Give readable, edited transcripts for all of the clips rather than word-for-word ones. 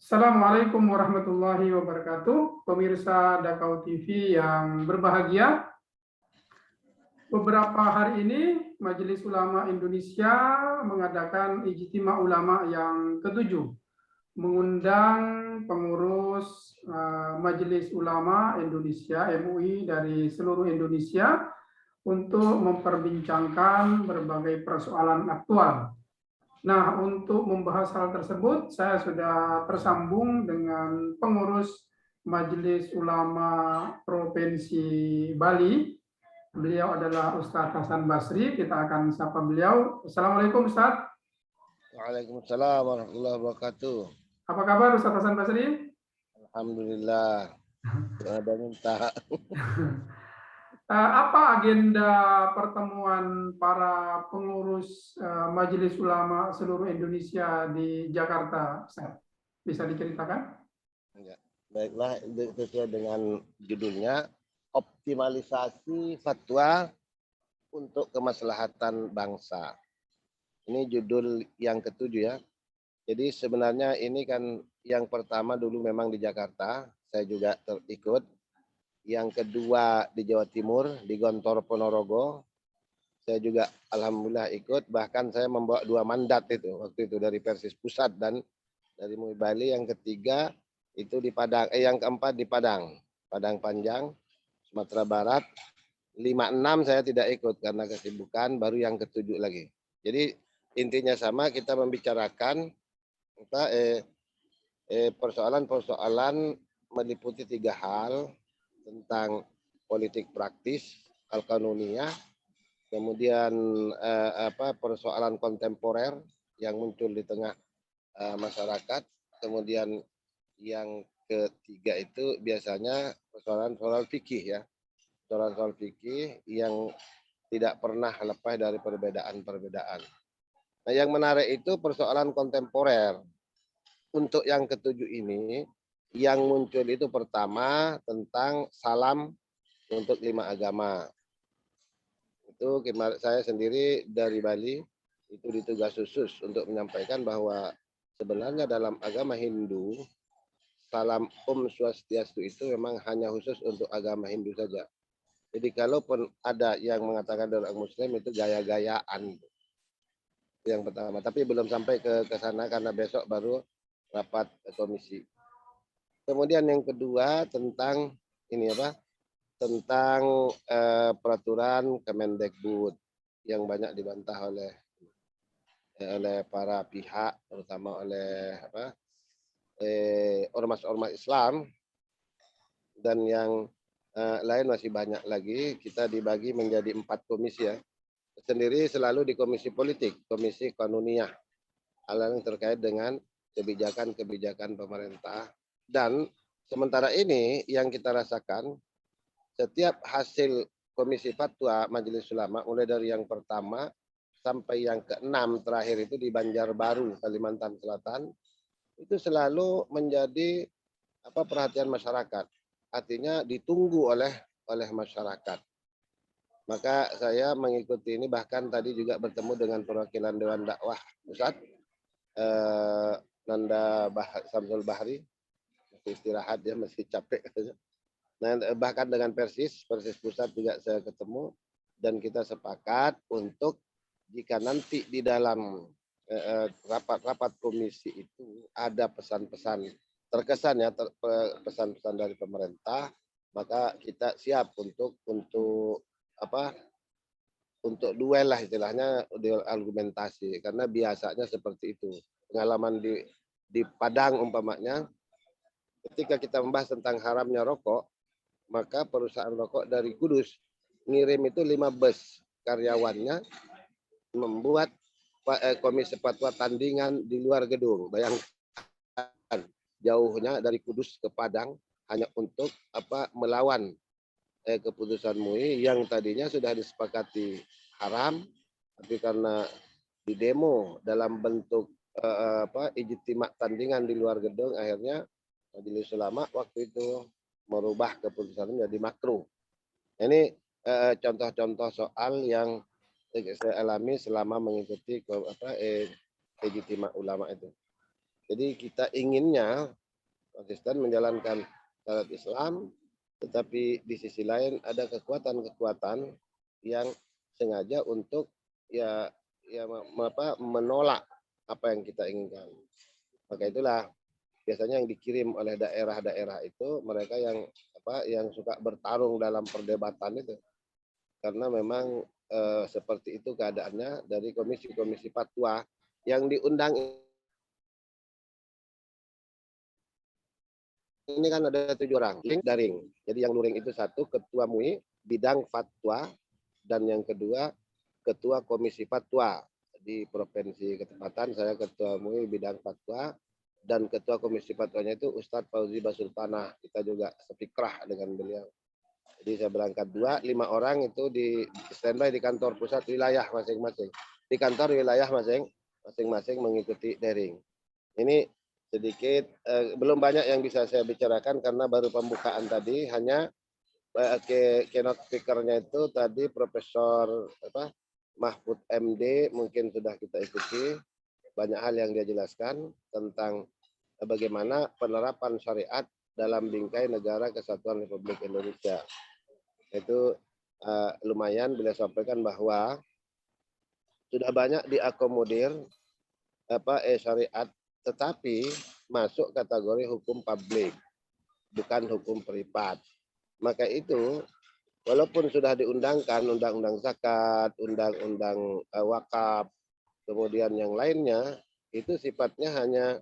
Assalamualaikum warahmatullahi wabarakatuh, pemirsa Dakau TV yang berbahagia. Beberapa hari ini Majelis Ulama Indonesia mengadakan Ijtima Ulama yang ke-7, mengundang pengurus Majelis Ulama Indonesia (MUI) dari seluruh Indonesia untuk memperbincangkan berbagai persoalan aktual. Nah, untuk membahas hal tersebut, saya sudah tersambung dengan pengurus Majelis Ulama Provinsi Bali. Beliau adalah Ustadz Hasan Basri. Kita akan sapa beliau. Assalamualaikum Ustadz. Waalaikumsalam warahmatullahi wabarakatuh. Apa kabar Ustadz Hasan Basri? Alhamdulillah. Ada minta. Apa agenda pertemuan para pengurus Majelis Ulama seluruh Indonesia di Jakarta, Ustadz? Bisa diceritakan? Baiklah, sesuai dengan judulnya, optimalisasi fatwa untuk kemaslahatan bangsa. Ini judul yang ke-7 ya. Jadi sebenarnya ini kan yang pertama dulu memang di Jakarta, saya juga terikut. Yang kedua di Jawa Timur, di Gontor Ponorogo, saya juga alhamdulillah ikut. Bahkan saya membawa 2 mandat itu waktu itu dari Persis Pusat dan dari MUI Bali. Yang ketiga itu di Padang, yang keempat di Padang Panjang, Sumatera Barat. 5-6 saya tidak ikut karena kesibukan, baru yang ke-7 lagi. Jadi intinya sama, kita membicarakan persoalan-persoalan meliputi 3 hal, tentang politik praktis, al-qanuniyah, kemudian persoalan kontemporer yang muncul di tengah masyarakat, kemudian yang ketiga itu biasanya persoalan fikih ya, soal fikih yang tidak pernah lepas dari perbedaan-perbedaan. Nah, yang menarik itu persoalan kontemporer. Untuk yang ke-7 ini, yang muncul itu pertama tentang salam untuk 5 agama. Itu saya sendiri dari Bali itu ditugas khusus untuk menyampaikan bahwa sebenarnya dalam agama Hindu, salam Om Swastiastu itu memang hanya khusus untuk agama Hindu saja. Jadi kalaupun ada yang mengatakan dari orang Muslim itu gaya-gayaan. Yang pertama, tapi belum sampai ke sana karena besok baru rapat komisi. Kemudian yang kedua tentang tentang peraturan Kemendikbud yang banyak dibantah oleh para pihak, terutama oleh ormas-ormas Islam, dan yang lain masih banyak lagi. Kita dibagi menjadi 4 komisi ya. Sendiri selalu di komisi politik, komisi qanuniyah, hal yang terkait dengan kebijakan-kebijakan pemerintah. Dan sementara ini yang kita rasakan, setiap hasil komisi fatwa Majelis Ulama, mulai dari yang pertama sampai yang ke-6 terakhir itu di Banjarbaru, Kalimantan Selatan, itu selalu menjadi perhatian masyarakat. Artinya ditunggu oleh masyarakat. Maka saya mengikuti ini, bahkan tadi juga bertemu dengan perwakilan Dewan Dakwah Pusat, Nanda Samsul Bahri, masih istirahat ya, masih capek katanya. Nah, bahkan dengan Persis Pusat juga saya ketemu, dan kita sepakat untuk jika nanti di dalam rapat-rapat komisi itu ada pesan-pesan terkesan ya, pesan-pesan dari pemerintah, maka kita siap untuk duel lah istilahnya, duel argumentasi, karena biasanya seperti itu. Pengalaman di Padang umpamanya, ketika kita membahas tentang haramnya rokok, maka perusahaan rokok dari Kudus ngirim itu 5 bus karyawannya membuat komisi fatwa tandingan di luar gedung. Bayangkan jauhnya dari Kudus ke Padang hanya untuk melawan keputusan MUI yang tadinya sudah disepakati haram, tapi karena di demo dalam bentuk ijtima tandingan di luar gedung, akhirnya Majelis Ulama waktu itu merubah keputusan menjadi makruh. Ini contoh-contoh soal yang saya alami selama mengikuti ijtima ulama itu. Jadi kita inginnya konsisten menjalankan syariat Islam, tetapi di sisi lain ada kekuatan-kekuatan yang sengaja untuk menolak apa yang kita inginkan. Maka itulah biasanya yang dikirim oleh daerah-daerah itu mereka yang suka bertarung dalam perdebatan itu, karena memang seperti itu keadaannya dari komisi-komisi fatwa yang diundang. Ini kan ada 7 orang daring. Jadi yang luring itu satu ketua MUI bidang fatwa, dan yang kedua ketua komisi fatwa di provinsi ketempatan. Saya ketua MUI bidang fatwa, dan ketua komisi fatwanya itu Ustadz Fauzi Basultanah. Kita juga sepikrah dengan beliau. Jadi saya berangkat 5 orang itu di standby di kantor pusat wilayah masing-masing. Di kantor wilayah masing-masing mengikuti daring. Ini sedikit belum banyak yang bisa saya bicarakan karena baru pembukaan tadi. Hanya keynote speaker-nya itu tadi Profesor Mahfud MD, mungkin sudah kita ikuti. Banyak hal yang dia jelaskan tentang bagaimana penerapan syariat dalam bingkai negara kesatuan Republik Indonesia. Itu lumayan beliau sampaikan bahwa sudah banyak diakomodir syariat, tetapi masuk kategori hukum publik, bukan hukum privat. Maka itu walaupun sudah diundangkan undang-undang zakat, undang-undang wakaf, kemudian yang lainnya, itu sifatnya hanya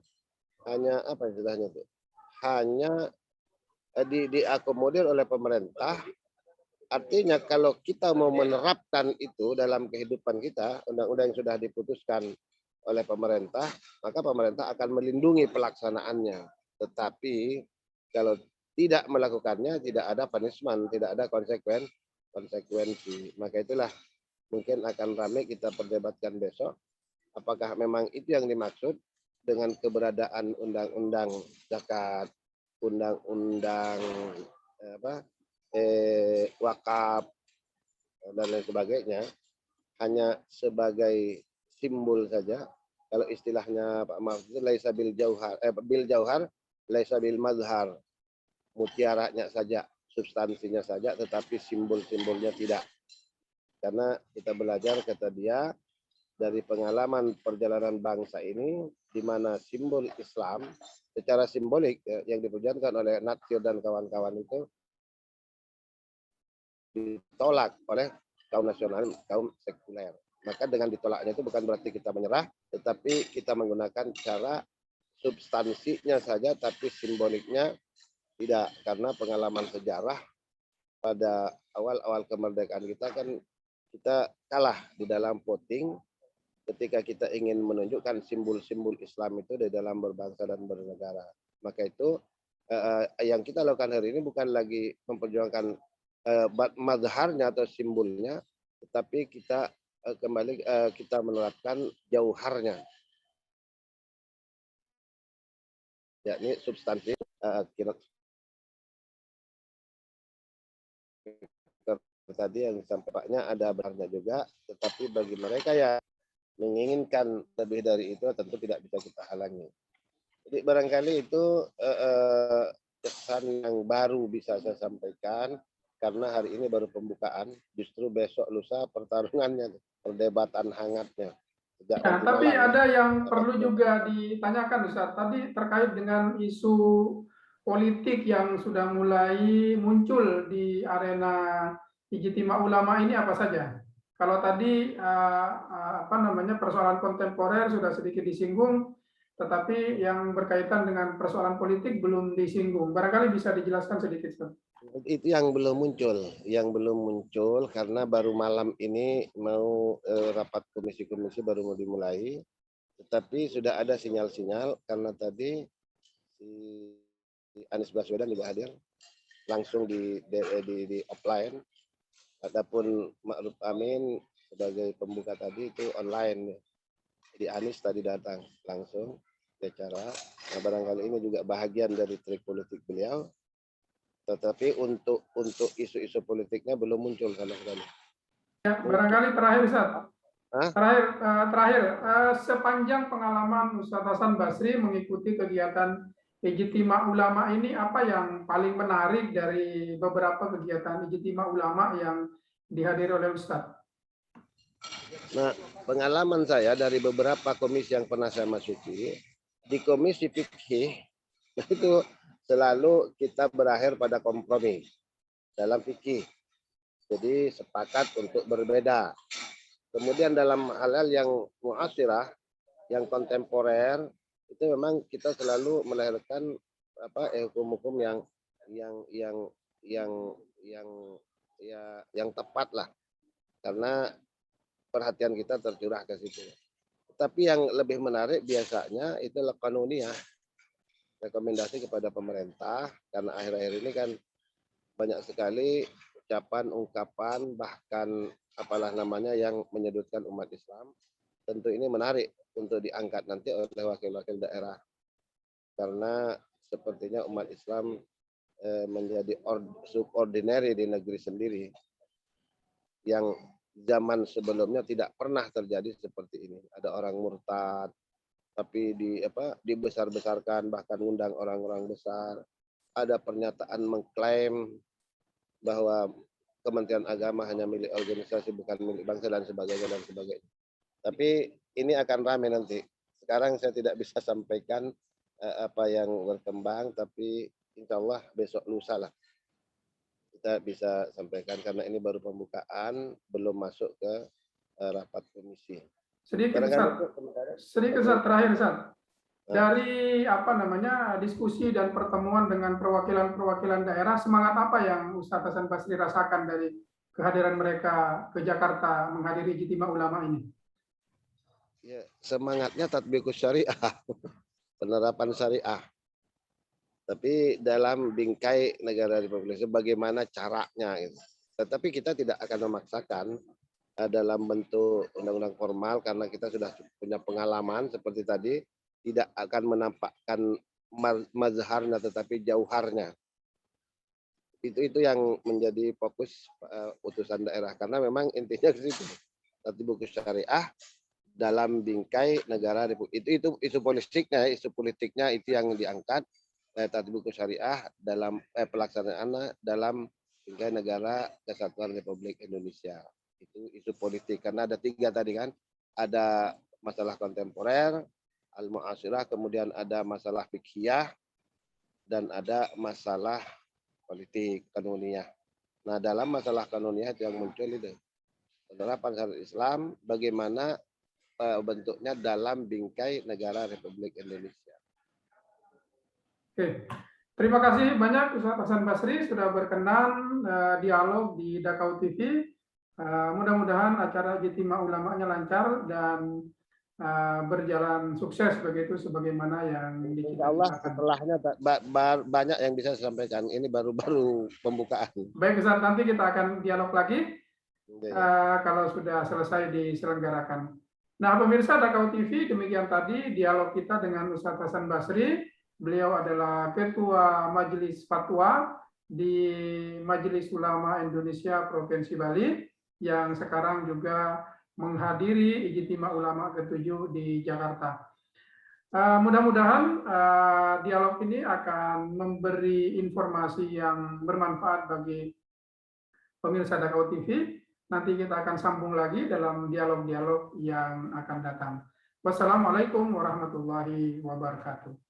apa istilahnya itu? Hanya diakomodir oleh pemerintah. Artinya kalau kita mau menerapkan itu dalam kehidupan kita, undang-undang yang sudah diputuskan oleh pemerintah, maka pemerintah akan melindungi pelaksanaannya. Tetapi kalau tidak melakukannya, tidak ada punishment, tidak ada konsekuensi. Maka itulah mungkin akan ramai kita perdebatkan besok. Apakah memang itu yang dimaksud dengan keberadaan undang-undang zakat, undang-undang wakaf dan lain sebagainya, hanya sebagai simbol saja. Kalau istilahnya Pak Mahfud itu laisa bil jauhar, laisa bil mazhar. Mutiaranya saja, substansinya saja, tetapi simbol-simbolnya tidak. Karena kita belajar, kata dia, dari pengalaman perjalanan bangsa ini, di mana simbol Islam secara simbolik yang diperjuangkan oleh Natsir dan kawan-kawan itu ditolak oleh kaum nasional, kaum sekuler. Maka dengan ditolaknya itu bukan berarti kita menyerah, tetapi kita menggunakan cara substansinya saja, tapi simboliknya tidak. Karena pengalaman sejarah pada awal-awal kemerdekaan kita kan kita kalah di dalam voting ketika kita ingin menunjukkan simbol-simbol Islam itu di dalam berbangsa dan bernegara. Maka itu yang kita lakukan hari ini bukan lagi memperjuangkan mazharnya atau simbolnya, tetapi kita kembali kita menerapkan jauharnya, yakni substansi tadi yang disampaikannya ada benarnya juga, tetapi bagi mereka yang menginginkan lebih dari itu tentu tidak bisa kita halangi. Jadi barangkali itu kesan yang baru bisa saya sampaikan, karena hari ini baru pembukaan, justru besok lusa pertarungannya, perdebatan hangatnya. Ya, tapi ada yang perlu juga ditanyakan Ustaz. Tadi terkait dengan isu politik yang sudah mulai muncul di arena Ijtima Ulama ini apa saja? Kalau tadi persoalan kontemporer sudah sedikit disinggung, tetapi yang berkaitan dengan persoalan politik belum disinggung. Barangkali bisa dijelaskan sedikit, Ustaz. Itu yang belum muncul karena baru malam ini mau rapat komisi-komisi baru mau dimulai, tetapi sudah ada sinyal-sinyal karena tadi si Anies Baswedan juga hadir langsung di offline. Adapun Ma'ruf Amin sebagai pembuka tadi itu online. Jadi Anies tadi datang langsung bicara. Nah, barangkali ini juga bahagian dari trik politik beliau. Tetapi untuk isu-isu politiknya belum muncul sama sekali. Ya, barangkali terakhir Ustaz, Terakhir, sepanjang pengalaman Ustaz Hasan Basri mengikuti kegiatan Ijtima Ulama ini, apa yang paling menarik dari beberapa kegiatan Ijtima Ulama yang dihadiri oleh Ustaz? Nah, pengalaman saya dari beberapa komisi yang pernah saya masuki, di komisi fikih itu selalu kita berakhir pada kompromi dalam fikih. Jadi sepakat untuk berbeda. Kemudian dalam hal-hal yang muasirah, yang kontemporer, itu memang kita selalu melahirkan hukum-hukum yang tepat lah, karena perhatian kita tercurah ke situ. Tapi yang lebih menarik biasanya itu kanuniyah, rekomendasi kepada pemerintah, karena akhir-akhir ini kan banyak sekali ucapan, ungkapan, bahkan apalah namanya yang menyudutkan umat Islam. Tentu ini menarik untuk diangkat nanti oleh wakil-wakil daerah, karena sepertinya umat Islam menjadi subordinary di negeri sendiri, yang zaman sebelumnya tidak pernah terjadi seperti ini. Ada orang murtad tapi dibesar-besarkan, bahkan undang orang-orang besar. Ada pernyataan mengklaim bahwa Kementerian Agama hanya milik organisasi, bukan milik bangsa, dan sebagainya dan sebagainya. Tapi ini akan ramai nanti. Sekarang saya tidak bisa sampaikan apa yang berkembang, tapi insya Allah besok lusa lah kita bisa sampaikan, karena ini baru pembukaan, belum masuk ke rapat komisi. Sedikit Ustaz, terakhir Ustaz. Dari diskusi dan pertemuan dengan perwakilan daerah, semangat apa yang Ustaz Hasan Basri rasakan dari kehadiran mereka ke Jakarta menghadiri Ijtima Ulama ini? Ya, semangatnya tatbikus syariah, penerapan syariah. Tapi dalam bingkai negara Republik Indonesia, bagaimana caranya gitu. Tetapi kita tidak akan memaksakan dalam bentuk undang-undang formal, karena kita sudah punya pengalaman seperti tadi, tidak akan menampakkan mazharnya tetapi jauharnya. Itu yang menjadi fokus utusan daerah, karena memang intinya ke situ. Tatbikus syariah dalam bingkai negara Republik. Itu isu politiknya itu yang diangkat. Tatbikus syariah dalam pelaksanaan dalam bingkai negara Kesatuan Republik Indonesia. Itu isu politik, karena ada 3 tadi kan. Ada masalah kontemporer, al-mu'asirah, kemudian ada masalah fiqhiyah, dan ada masalah politik, kanuniyah. Nah, dalam masalah kanuniyah yang muncul itu penerapan syariat Islam, bagaimana bentuknya dalam bingkai negara Republik Indonesia. Oke, terima kasih banyak Ustaz Hasan Basri sudah berkenan dialog di Dakau TV. Mudah-mudahan acara Ijtima Ulamanya lancar dan berjalan sukses begitu sebagaimana yang Insya Allah setelahnya banyak yang bisa saya sampaikan. Ini baru pembukaan. Baik Ustaz, nanti kita akan dialog lagi kalau sudah selesai diselenggarakan. Nah, pemirsa Dakau TV, demikian tadi dialog kita dengan Ustaz Hasan Basri. Beliau adalah Ketua Majelis Fatwa di Majelis Ulama Indonesia Provinsi Bali, yang sekarang juga menghadiri Ijtima Ulama ke-7 di Jakarta. Mudah-mudahan dialog ini akan memberi informasi yang bermanfaat bagi pemirsa Dakau TV. Nanti kita akan sambung lagi dalam dialog-dialog yang akan datang. Wassalamualaikum warahmatullahi wabarakatuh.